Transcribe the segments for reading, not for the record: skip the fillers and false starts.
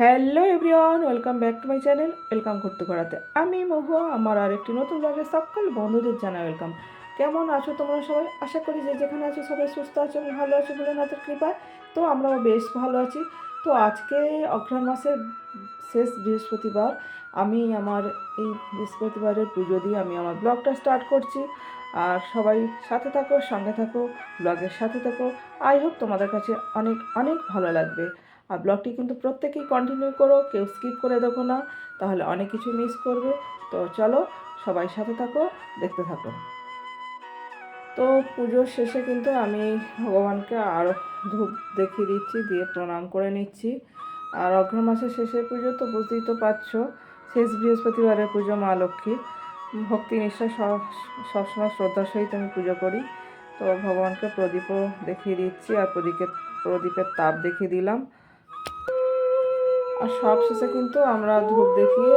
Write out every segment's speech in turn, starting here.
Hello everyone, welcome back to my channel. Welcome করতে করাতে আমি মহুয়া। আমার আরেকটি নতুন ব্লগে সকল বন্ধুদের জানাই ওয়েলকাম। কেমন আছো তোমরা সবাই? আশা করি যে যেখানে আছো সবাই সুস্থ আছো, ভালো আছো ভোলেনাথের কৃপায়। তো আমরাও বেশ ভালো আছি। তো আজকে অঘ্রাণ মাসের শেষ বৃহস্পতিবার, আমি আমার এই বৃহস্পতিবারের পুজো দিয়ে আমি আমার ব্লগটা স্টার্ট করছি। আর সবাই সাথে থাকো, সঙ্গে থাকো, ব্লগের সাথে থাকো। আই হোপ তোমাদের কাছে অনেক অনেক ভালো লাগবে। আর ব্লগটি কিন্তু প্রত্যেকেই কন্টিনিউ করো, কেউ স্কিপ করে দেখো না, তাহলে অনেক কিছু মিস করবে। তো চলো সবাই সাথে থাকো, দেখতে থাকো। তো পুজোর শেষে কিন্তু আমি ভগবানকে আরও ধূপ দেখিয়ে দিচ্ছি, দিয়ে প্রণাম করে নিচ্ছি। আর অঘ্রাণ মাসের শেষের পুজো তো বুঝতেই তো পারছো, শেষ বৃহস্পতিবারের পুজো মা লক্ষ্মীর। ভক্তি নিষ্ঠা সবসময় শ্রদ্ধার সহিত আমি পুজো করি। তো ভগবানকে প্রদীপও দেখিয়ে দিচ্ছি, আর প্রদীপের তাপ দেখিয়ে দিলাম। আর সব শেষে কিন্তু আমরা ধূপ দেখিয়ে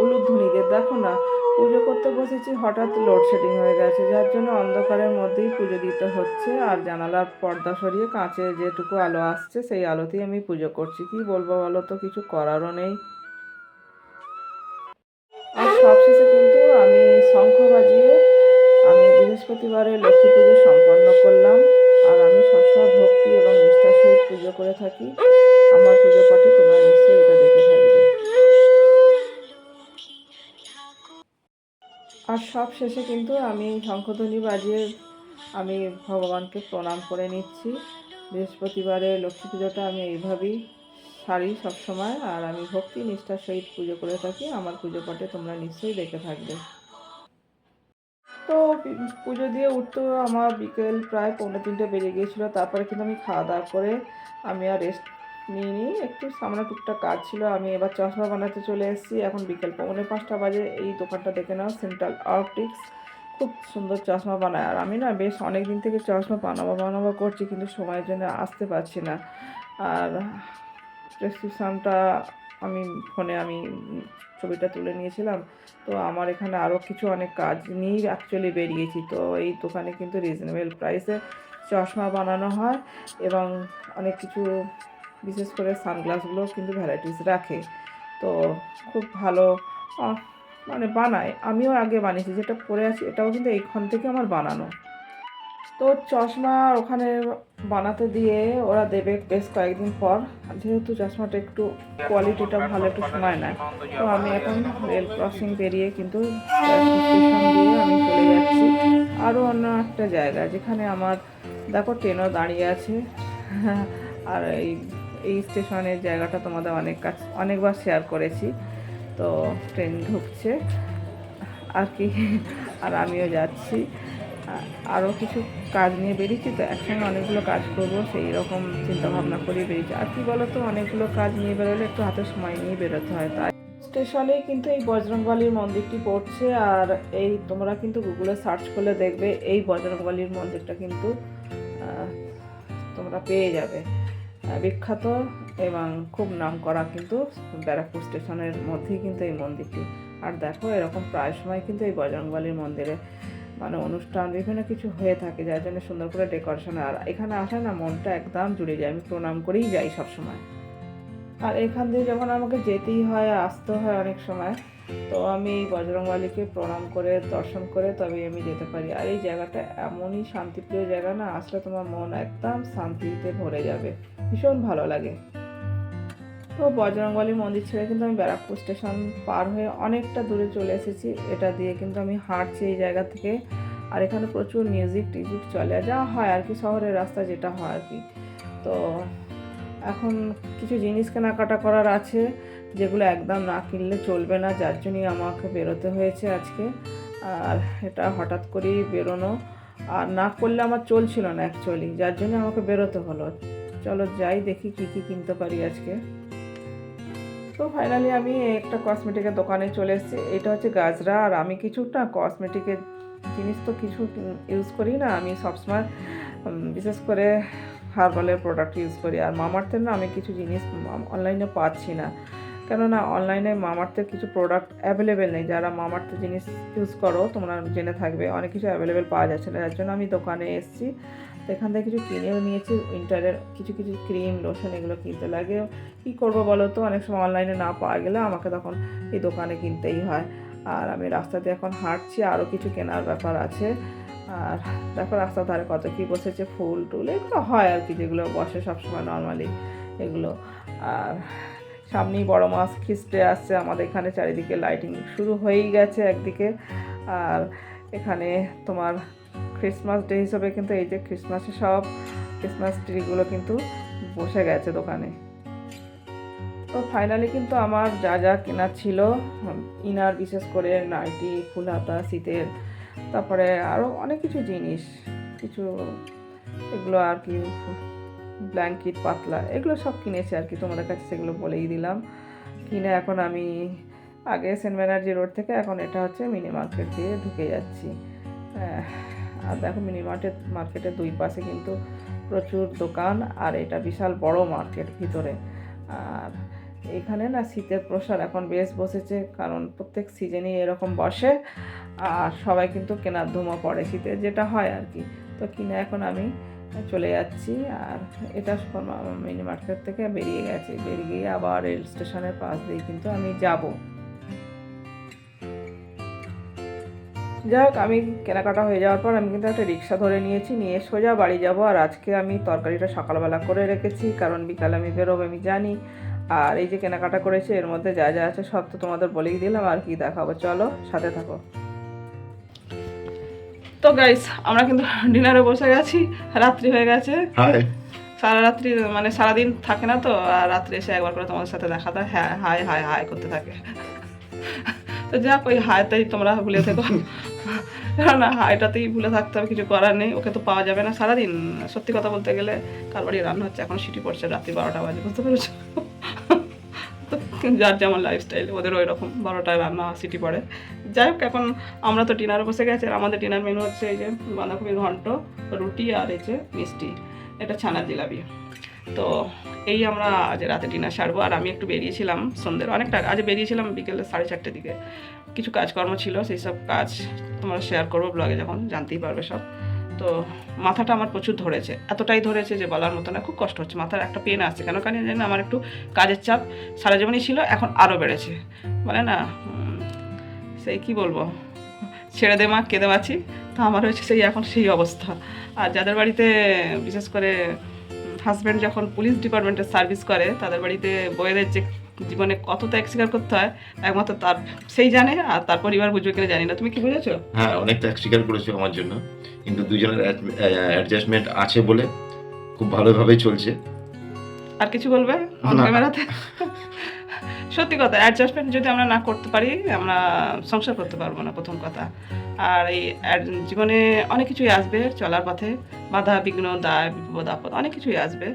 উলুধ্বনি দিয়ে, দেখো না, পুজো করতে বসেছি, হঠাৎ লোডশেডিং হয়ে গেছে, যার জন্য অন্ধকারের মধ্যেই পুজো দিতে হচ্ছে। আর জানালার পর্দা সরিয়ে কাঁচে যেটুকু আলো আসছে সেই আলোতেই আমি পুজো করছি। কি বলবো বলো তো, কিছু করারও নেই। আর সবশেষে কিন্তু আমি শঙ্খ বাজিয়ে আমি বৃহস্পতিবারে লক্ষ্মী পুজো সম্পন্ন করলাম। আর আমি সবসময় ভক্তি এবং নিষ্ঠার সহিত পুজো করে থাকি। আমার পুজো পাঠে তোমরা নিশ্চয়ই এটা দেখে থাকবে। আর সব শেষে কিন্তু আমি শঙ্খধ্বনি বাজিয়ে আমি ভগবানকে প্রণাম করে নিচ্ছি। বৃহস্পতিবারে লক্ষ্মী পুজোটা আমি এইভাবেই সারি সবসময়। আর আমি ভক্তি নিষ্ঠার সহিত পুজো করে থাকি। আমার পুজো পাঠে তোমরা নিশ্চয়ই দেখে থাকবে। তো পুজো দিয়ে উঠতেও আমার বিকেল প্রায় 2:45 বেজে গিয়েছিলো। তারপরে কিন্তু আমি খাওয়া দাওয়া করে আমি আর রেস্ট নিয়ে একটু সামনে টুকটাক কাজ ছিল। আমি এবার চশমা বানাতে চলে এসেছি। এখন বিকেল 4:45 বাজে। এই দোকানটা দেখে নাও, সেন্ট্রাল অপটিক্স। খুব সুন্দর চশমা বানায়। আর আমি না বেশ অনেক দিন থেকে চশমা বানাবো করছি, কিন্তু সময়ের জন্য আসতে পারছি না। আর প্রেসক্রিপশানটা আমি ফোনে ছবিটা তুলে নিয়েছিলাম। তো আমার এখানে আরও কিছু অনেক কাজ নিয়েই অ্যাকচুয়ালি বেরিয়েছি। তো এই দোকানে কিন্তু রিজনেবল প্রাইসে চশমা বানানো হয়, এবং অনেক কিছু, বিশেষ করে সানগ্লাসগুলো কিন্তু ভ্যারাইটিস রাখে। তো খুব ভালো মানে বানায়। আমিও আগে বানিয়েছি, যেটা পরে আছি এটাও কিন্তু এইখান থেকে আমার বানানো। তো চশমা ওখানে বানাতে দিয়ে ওরা দেবে বেশ কয়েকদিন পর। যেহেতু চশমাটা একটু কোয়ালিটিটা ভালো, একটু সময় নেয়। তো আমি এখন রেল ক্রসিং পেরিয়ে কিন্তু স্টেশন দিয়ে আমি চলে যাচ্ছি আরও অন্য একটা জায়গা, যেখানে আমার দেখো ট্রেনও দাঁড়িয়ে আছে। আর এই স্টেশনের জায়গাটা তোমাদের অনেকবার শেয়ার করেছি। তো ট্রেন ঢুকছে আর কি, আর আমিও যাচ্ছি। আরও কিছু কাজ নিয়ে বেরিয়েছি, তো একসঙ্গে অনেকগুলো কাজ করবো সেই রকম চিন্তাভাবনা করেই বেরিয়েছি। আর কি বলো তো, অনেকগুলো কাজ নিয়ে বেরোলে একটু হাতে সময় নিয়ে বেরোতে হয়। তাই স্টেশনেই কিন্তু এই বজরংবলীর মন্দিরটি পড়ছে। আর এই তোমরা কিন্তু গুগলে সার্চ করলে দেখবে এই বজরংবলীর মন্দিরটা কিন্তু তোমরা পেয়ে যাবে। বিখ্যাত এবং খুব নাম করা কিন্তু ব্যারাকপুর স্টেশনের মধ্যেই কিন্তু এই মন্দিরটি। আর দেখো, এরকম প্রায় সময় কিন্তু এই বজরংবলীর মন্দিরে মানে অনুষ্ঠান বিভিন্ন কিছু হয়ে থাকে, যার জন্য সুন্দর করে ডেকোরেশন। আর এখানে আসলে না মনটা একদম জুড়ে যায়, আমি প্রণাম করেই যাই সবসময়। আর এখান দিয়ে যখন আমাকে যেতেই হয়, আসতে হয় অনেক সময়, তো আমি বজরংবলীকে প্রণাম করে দর্শন করে তবে আমি যেতে পারি। আর এই জায়গাটা এমনই শান্তিপ্রিয় জায়গা না, আসলে তোমার মন একদম শান্তিতে ভরে যাবে, ভীষণ ভালো লাগে। তো বজরংবলী মন্দির ছেড়ে কিন্তু আমি ব্যারাকপুর স্টেশন পার হয়ে অনেকটা দূরে চলে এসেছি। এটা দিয়ে কিন্তু আমি হাঁটছি এই জায়গা থেকে। আর এখানে প্রচুর মিউজিক টিউজিক চলে, যা হয় আর কি, শহরের রাস্তা যেটা হয় আর কি। তো এখন কিছু জিনিস কেনাকাটা করার আছে, যেগুলো একদম না কিনলে চলবে না, যার জন্যই আমাকে বেরোতে হয়েছে আজকে। আর এটা হঠাৎ করেই বেরোনো, আর না করলে আমার চলছিল না অ্যাকচুয়ালি, যার জন্য আমাকে বেরোতে হলো। চলো যাই, দেখি কী কী কিনতে পারি আজকে। তো ফাইনালি আমি একটা কসমেটিকের দোকানে চলে এসেছি। এটা হচ্ছে গাজরা। আর আমি কিছুটা কসমেটিকের জিনিস তো কিছু ইউজ করি না, আমি সবসময় বিশেষ করে হার্বালের প্রোডাক্ট ইউজ করি। আর মামাআর্থের না আমি কিছু জিনিস অনলাইনে পাচ্ছি না, কেননা অনলাইনে মামার্থের কিছু প্রোডাক্ট অ্যাভেলেবেল নেই। যারা মামার্থের জিনিস ইউজ করো তোমরা জেনে থাকবে অনেক কিছু অ্যাভেলেবেল পাওয়া যাচ্ছে না, যার জন্য আমি দোকানে এসেছি। তো এখান থেকে কিছু কিনেও নিয়েছি, উইন্টারের কিছু কিছু ক্রিম লোশন এগুলো কিনতে লাগে। কী করবো বলো তো, অনেক সময় অনলাইনে না পাওয়া গেলে আমাকে তখন এই দোকানে কিনতেই হয়। আর আমি রাস্তাতে এখন হাঁটছি, আরও কিছু কেনার ব্যাপার আছে। আর দেখো রাস্তার ধারে কত কী বসেছে, ফুল টুল এগুলো হয় আর কি, যেগুলো বসে সবসময় নর্মালি এগুলো। আর সামনেই বড় মাছ খিস্টে আসছে, আমাদের এখানে চারিদিকে লাইটিং শুরু হয়েই গেছে একদিকে। আর এখানে তোমার ক্রিসমাস ডে হিসেবে কিন্তু এই যে ক্রিসমাস ট্রিগুলো কিন্তু বসে গেছে দোকানে। তো ফাইনালি কিন্তু আমার যা যা কেনার ছিল, ইনার বিশেষ করে নাইটি, ফুল হাতা শীতের, তারপরে আরও অনেক কিছু জিনিস, কিছু এগুলো আর কি ব্ল্যাঙ্কেট পাতলা এগুলো সব কিনেছি আর কি, তোমাদের কাছে সেগুলো বলেই দিলাম। কিনে এখন আমি আগে সেন্ট ব্যানার্জি রোড থেকে এখন এটা হচ্ছে মিনি মার্কেট দিয়ে ঢুকে যাচ্ছি। আর দেখো মিনি মার্কেটের দুই পাশে কিন্তু প্রচুর দোকান, আর এটা বিশাল বড় মার্কেট ভিতরে। আর এখানে না শীতের প্রসার এখন বেশ বসেছে, কারণ প্রত্যেক সিজনেই এরকম বসে আর সবাই কিন্তু কেনার ধুমো পড়ে শীতের, যেটা হয় আর কি। তো কিনে এখন আমি চলে যাচ্ছি। আর এটা মিনি মার্কেট থেকে বেরিয়ে গিয়ে আবার রেল স্টেশনের পাশ দিয়ে কিন্তু আমি যাব। যাই হোক, আমি কেনাকাটা হয়ে যাওয়ার পর আমি কিন্তু একটা রিক্সা ধরে নিয়ে সোজা বাড়ি যাব। আর আজকে আমি তরকারিটা সকালবেলা করে রেখেছি, কারণ বিকালে আমি বেরোবো আমি জানি। আর এই যে কেনাকাটা করেছি এর মধ্যে যা যা আছে সব তো তোমাদের বলেই দিলাম, আর কি দেখাবো, চলো সাথে থাকো। তো গাইস, আমরা কিন্তু ডিনারে বসে গেছি, রাত্রি হয়ে গেছে। সারা রাত্রি মানে সারাদিন থাকে না তো, আর রাত্রে এসে একবার করে তোমাদের সাথে দেখা দেয়, হ্যাঁ হাই হাই হাই করতে থাকে। তো যাক, ওই হাইটাই তোমরা ভুলে থেকো, না হাইটাতেই ভুলে থাকতে হবে, কিছু করার নেই, ওকে তো পাওয়া যাবে না সারাদিন। সত্যি কথা বলতে গেলে কার বাড়ি রান্না হচ্ছে, এখন সিটি পড়ছে রাত্রি 12টা বাজে, বুঝতে পেরেছো? তো যার যেমন লাইফস্টাইল, ওদের ওই রকম 12টায় রান্না সিটি পড়ে। যাই হোক, এখন আমরা তো ডিনারে বসে গেছি। আর আমাদের ডিনার মেনু হচ্ছে এই যে বাঁধাকপির ঘন্ট, রুটি, আর এই যে মিষ্টি, এটা ছানার জিলাপি। তো এই আমরা আজ রাতে ডিনার সারবো। আর আমি একটু বেরিয়েছিলাম সন্ধ্যের অনেকটা, আজ বেরিয়েছিলাম বিকেলে 4:30টার দিকে, কিছু কাজকর্ম ছিল, সেই সব কাজ তোমরা শেয়ার করবো ব্লগে, যখন জানতেই পারবে সব। তো মাথাটা আমার প্রচুর ধরেছে, এতটাই ধরেছে যে বলার মতো না, খুব কষ্ট হচ্ছে, মাথার একটা পেন আসছে, কেন জানি না, আমার একটু কাজের চাপ সারা জীবনই ছিল, এখন আরও বেড়েছে, বলে না সেই কি বলবো, ছেড়ে দে মা কেঁদে বাঁচি। তো আমার হচ্ছে এখন সেই অবস্থা। আর যাদের বাড়িতে বিশেষ করে হাজব্যান্ড যখন পুলিশ ডিপার্টমেন্টের সার্ভিস করে, তাদের বাড়িতে বউয়েদের যে জীবনে কত ত্যাগ স্বীকার করতে হয় একমাত্র তার সেই জানে, আর তার পরিবার বুঝবে কিনা জানি না। তুমি কি বুঝেছো? হ্যাঁ, অনেক ত্যাগ স্বীকার করেছো আমার জন্য, কিন্তু দুজনের অ্যাডজাস্টমেন্ট আছে বলে খুব ভালোভাবেই চলছে। আর কিছু বলবে অন ক্যামেরাতে? সত্যি কথা, অ্যাডজাস্টমেন্ট যদি আমরা না করতে পারি আমরা সংসার করতে পারবো না, প্রথম কথা। আর এই জীবনে অনেক কিছুই আসবে চলার পথে, বাধা বিঘ্ন, দায় বিপদ আপদ অনেক কিছুই আসবে।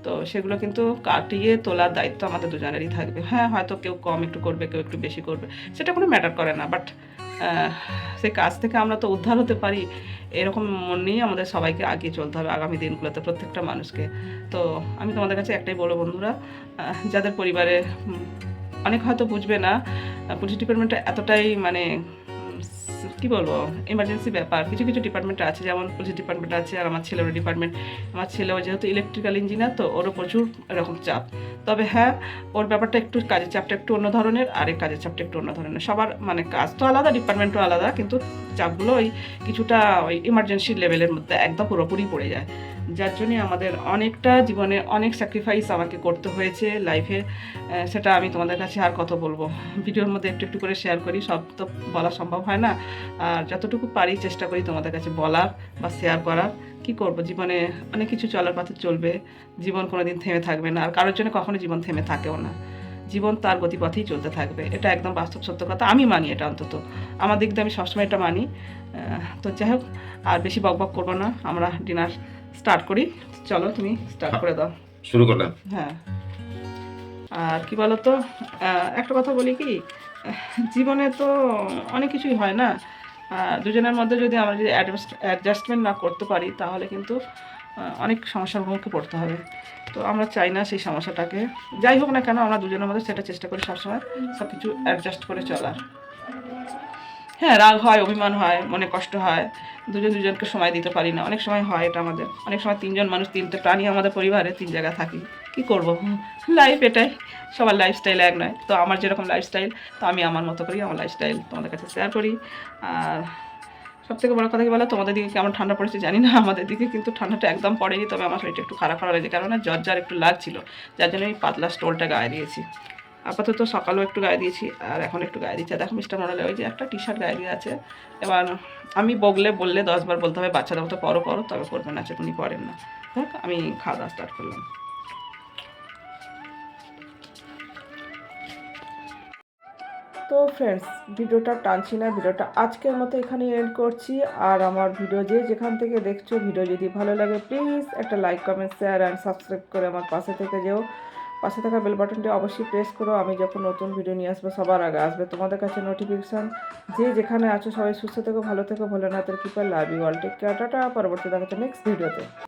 তো সেগুলো কিন্তু কাটিয়ে তোলার দায়িত্ব আমাদের দুজনেরই থাকবে। হ্যাঁ, হয়তো কেউ কম একটু করবে, কেউ একটু বেশি করবে, সেটা কোনো ম্যাটার করে না, বাট সেই কাজ থেকে আমরা তো উদ্ধার হতে পারি, এরকম মন নিয়ে আমাদের সবাইকে এগিয়ে চলতে হবে আগামী দিনগুলোতে, প্রত্যেকটা মানুষকে। তো আমি তোমাদের কাছে একটাই বলবো বন্ধুরা, যাদের পরিবারে অনেক হয়তো বুঝবে না, পুলিশ ডিপার্টমেন্টে এতটাই মানে কী বলবো এমার্জেন্সি ব্যাপার। কিছু কিছু ডিপার্টমেন্ট আছে, যেমন পুলিশ ডিপার্টমেন্ট আছে, আর আমার ছেলেরও ডিপার্টমেন্ট। আমার ছেলেও যেহেতু ইলেকট্রিক্যাল ইঞ্জিনিয়ার, তো ওরও প্রচুর এরকম চাপ। তবে হ্যাঁ, ওর ব্যাপারটা একটু, কাজের চাপটা একটু অন্য ধরনের, আর এই কাজের চাপটা একটু অন্য ধরনের। সবার মানে কাজ তো আলাদা, ডিপার্টমেন্টও আলাদা, কিন্তু চাপগুলো ওই কিছুটা ওই ইমার্জেন্সি লেভেলের মধ্যে একদম পুরোপুরি পড়ে যায়, যার জন্যে আমাদের অনেকটা জীবনে অনেক স্যাক্রিফাইস আমাকে করতে হয়েছে লাইফে। সেটা আমি তোমাদের কাছে আর কত বলবো, ভিডিওর মধ্যে একটু একটু করে শেয়ার করি, সব তো বলা সম্ভব হয় না। আর যতটুকু পারি চেষ্টা করি তোমাদের কাছে বলার বা শেয়ার করার। কি করব, জীবনে অনেক কিছু চলার পথে চলবে, জীবন কোনোদিন থেমে থাকবে না, আর কারোর জন্য কখনো জীবন থেমে থাকেও না, জীবন তার গতিপথেই চলতে থাকবে। এটা একদম বাস্তব সত্য কথা, আমি মানি এটা, অন্তত আমার দিক দিয়ে আমি সবসময় এটা মানি। তো যাই হোক, আর বেশি বকবক করবো না, আমরা ডিনার স্টার্ট করি। চলো তুমি স্টার্ট করে দাও। শুরু করলাম। হ্যাঁ, আর কি বলো তো, একটা কথা বলি কি, জীবনে তো অনেক কিছুই হয় না, দুজনের মধ্যে যদি আমরা যদি অ্যাডজাস্টমেন্ট না করতে পারি, তাহলে কিন্তু অনেক সমস্যার মুখে পড়তে হবে। তো আমরা চাই না সেই সমস্যাটাকে, যাই হোক না কেন আমরা দুজনের মধ্যে সেটা চেষ্টা করি সবসময় সব কিছু অ্যাডজাস্ট করে চলার। হ্যাঁ, রাগ হয়, অভিমান হয়, মনে কষ্ট হয়, দুজনকে সময় দিতে পারি না, অনেক সময় হয় এটা আমাদের। অনেক সময় তিনজন মানুষ, তিনটে প্রাণী আমাদের পরিবারে, তিন জায়গায় থাকি, কি করব, লাইফ এটাই, সবার লাইফস্টাইল এক নয়। তো আমার যেরকম লাইফস্টাইল, তো আমি আমার মতো করি আমার লাইফস্টাইল তোমাদের কাছে শেয়ার করি। আর সবথেকে বড় কথা কি বলো, তোমাদের দিকে কেমন ঠান্ডা পড়েছে জানি না, আমাদের দিকে কিন্তু ঠান্ডাটা একদম পড়েনি। তবে আমার শরীরটা একটু খারাপ লাগছে, কারণ জ্বর একটু লাগছিল, যার জন্য আমি পাতলা স্টোলটা গায়ে দিয়েছি। আপাতত সকালেও একটু গায়ে দিয়েছি, আর এখন একটু গায়ে দিচ্ছি। দেখো মিস্টার মডেলে ওই যে একটা টি শার্ট গায়ে দিয়ে আছে। এবার আমি বললে 10 বার বলতে হবে, বাচ্চাদের মতো পরো তবে করবেন না, উনি পড়েন না। দেখ আমি খাওয়া দাওয়া স্টার্ট করলাম। তো ফ্রেন্ডস, ভিডিওটা টানছি না, ভিডিওটা আজকের মতো এখানে এন্ড করছি। আর আমার ভিডিও যেখান থেকে দেখছো, ভিডিও যদি ভালো লাগে প্লিজ একটা like, comment, share and subscribe করে আমার পাশে থেকে যেও। পাশে থাকা বেল বাটনটি অবশ্যই প্রেস করো, আমি যখন নতুন ভিডিও নিয়ে আসবো সবার আগে আসবে তোমাদের কাছে নোটিফিকেশান। যেখানে আছো সবাই সুস্থ থেকো, ভালো থেকো, ভোলেনাথের কৃপায়। Love you all, take care, tata. পরবর্তী দেখা হচ্ছে নেক্সট ভিডিওতে।